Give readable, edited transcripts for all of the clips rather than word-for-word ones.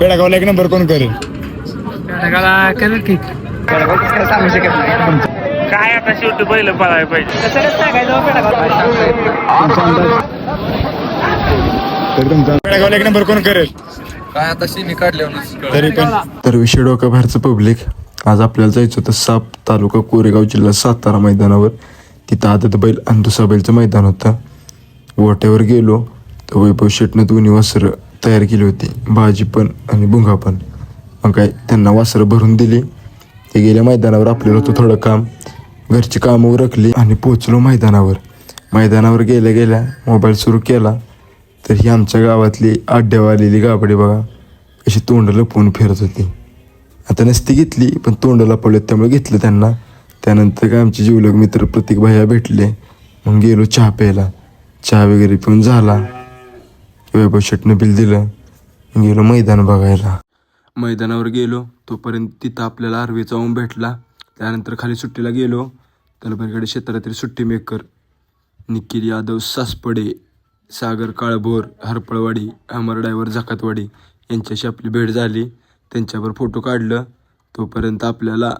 पेडगावला एक नंबर कोण करेल? पेडगावला करेल की सांगू शकत नाही काय आता शेवटी पहिलं पळायला पाहिजे तसंच सांगायचं पेडगावला एक नंबर कोण करेल? काय आता शिनी काढले तरी पण तर विषय डोक्याबाहेरचं पब्लिक. आज आपल्याला जायचं होतं साप तालुका कोरेगाव जिल्हा सातारा मैदानावर. तिथं आदत बैल आणि दुसरा बैलचं मैदान होतं. गोट्यावर गेलो तर वैभव शेटनं दोन्ही वासरं तयार केली होती, भाजी पण आणि भुंगा पण. मग काय त्यांना वासरं भरून दिली. ते गेल्या मैदानावर आपल्याला होतं थोडं काम, घरची कामं उरकली आणि पोचलो मैदानावर. मैदानावर गेल्या गेल्या मोबाईल सुरू केला तर ही आमच्या गावातली आड्यावर आलेली गाबडी बघा अशी तोंड लपवून फिरत होती. आता नसती घेतली पण तोंड लपवलेत त्यामुळे घेतलं त्यांना. त्यानंतर काय आमचे जीवलग मित्र प्रतीक भैया भेटले. मग गेलो चहा प्यायला. चहा वगैरे पिऊन झाला. वैभव शेटनं बिल दिलं. गेलो मैदान बघायला. मैदानावर गेलो तोपर्यंत तिथं आपल्याला आर्वीचा ओम भेटला. त्यानंतर खाली सुट्टीला गेलो तर बरकडे क्षेत्रातील सुट्टी मेकर निखिल यादव सासपडे, सागर काळभोर, हरपळवाडी, अमर डायव्हर जाकातवाडी यांच्याशी आपली भेट झाली. त्यांच्यावर फोटो काढलं. तोपर्यंत आपल्याला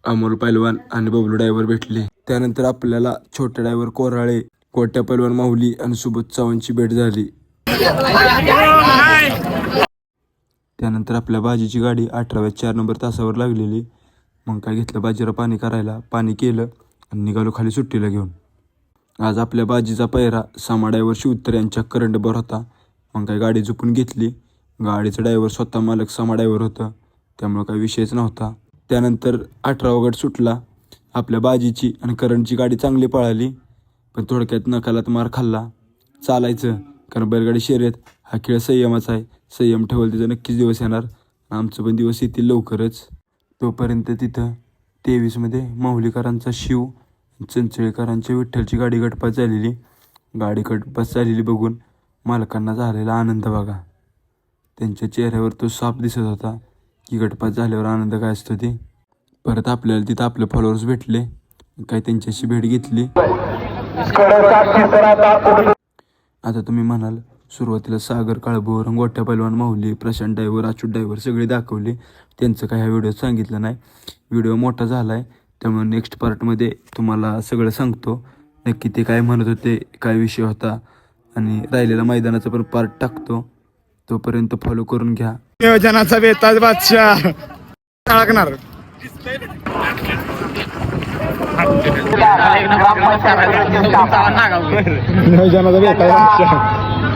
अमोल पैलवान आणि बबलू डायव्हर भेटले. त्यानंतर आपल्याला छोट्या डायव्हर कोराळे, कोट्या पैलवान माहुली आणि सुबोध चव्हाणची भेट झाली. त्यानंतर आपल्या बाजीची गाडी 18व्या 4 नंबर तासावर लागलेली. मग काय घेतलं बाजीला पाणी करायला, पाणी केलं आणि निघालो खाली सुट्टीला घेऊन. आज आपल्या बाजीचा पैरा सामा डायव्हर शिवतर यांच्या करंटबर होता. मग काय गाडी झोपून घेतली. गाडीचा ड्रायव्हर स्वतः मालक सामा डायव्हर होता त्यामुळं काही विषयच नव्हता. त्यानंतर 18वा गट सुटला. आपल्या बाजीची आणि करंटची गाडी चांगली पळाली पण थोडक्यात नकालात मार खाल्ला. चालायचं कारण बैलगाडी शर्यत हा खेळ संयमाचा आहे. संयम ठेवल तिचा नक्कीच दिवस येणार. आमचं पण दिवस येतील लवकरच. तोपर्यंत तिथं 23मध्ये माहुलीकरांचा शिव, चंचळेकरांच्या विठ्ठलची गाडी गटपास झालेली. गाडी गटपास झालेली बघून मालकांना झालेला आनंद बघा. त्यांच्या चेहऱ्यावर तो साप दिसत होता की गटपास झाल्यावर आनंद काय असतो ते. परत आपल्याला तिथं आपले फॉलोअर्स भेटले. काय त्यांच्याशी भेट घेतली. आता तुम्ही म्हणाल सुरुवातीला सागर काळभोर, गोट्या पैलवान माहुली, प्रशांत डायव्हर, अच्युत डायव्हर सगळे दाखवले. त्यांचं काय ह्या व्हिडिओत सांगितलं नाही. व्हिडिओ मोठा झाला आहे त्यामुळे नेक्स्ट पार्टमध्ये तुम्हाला सगळं सांगतो नक्की ते काय म्हणत होते, काय विषय होता आणि राहिलेला मैदानाचा पण पार्ट टाकतो. तोपर्यंत फॉलो करून घ्या. नियोजनाचा बेताज बादशाह टाकणार. नियोजनाचा बेताज बादशाह